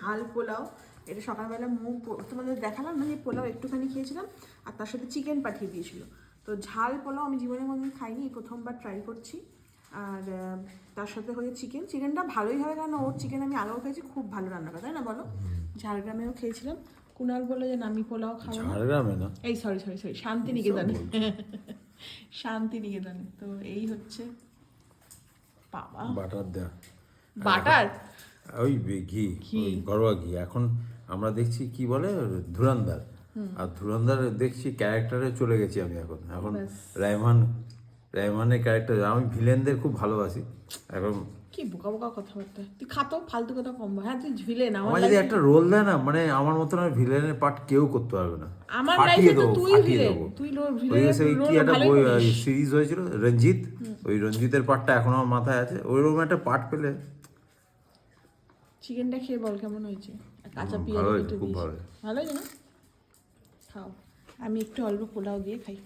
ঝাল পোলাও। এটা সকালবেলা তোমাদের দেখালাম না, যে পোলাও একটুখানি খেয়েছিলাম আর তার সাথে চিকেন পাঠিয়ে দিয়েছিল। তো ঝাল পোলাও আমি জীবনে কোনোদিন খাইনি, প্রথমবার ট্রাই করছি। আর তার সাথে হয়ে চিকেনটা ভালোই হয়, কারণ ওর চিকেন আমি আগেও খেয়েছি, খুব ভালো রান্না করে, তাই না বলো? ঝাড়গ্রামেও খেয়েছিলাম। কুনাল বলে যে আমি পোলাও খাবো না, ঝাড়গ্রামে না, এই সরি শান্তিনিকেতনে। শান্তিনিকেতনে। তো এই হচ্ছে বাবা বাটার দেয়া, বাটার, ওই ঘি, ওই ঘরোয়া ঘি। এখন আমরা দেখছি কি বলে ধুরন্ধর, আর ধুরন্ধর দেখছি ক্যারেক্টারে চলে গেছি আমি এখন। এখন রায়মানের ক্যারেক্টার, আমি ভিলেনদের খুব ভালোবাসি এখন। কি বোকা বোকা কথাবার্তা, তুই খাতো ফালতু কথা কম বল। হ্যাঁ তুই ভিলেন, আমার যদি একটা রোল দেয় না, মানে আমার মতন আর ভিলেনের পার্ট কেউ করতে পারবে না। আমার ফাটিয়ে লাইফে তো দেবো, তুই ফাটিয়ে ভিলেন, দেবো। তুই ওই যে সেই কি একটা ভালোই করিস। সিরিজ হয়েছিল রঞ্জিত, ওই রঞ্জিতের পার্টটা এখন আমার মাথায় আছে। ওইরকম একটা পার্ট পেলে। চিকেনটা খেয়ে বল কেমন হয়েছে, আর কাঁচা ভালো পেঁয়াজ হয়েছে, একটু খুব দিস। ভালো হয়েছে। ভালো হয়েছে না? খাও, আমি একটু অল্প পোলাও দিয়ে খাই।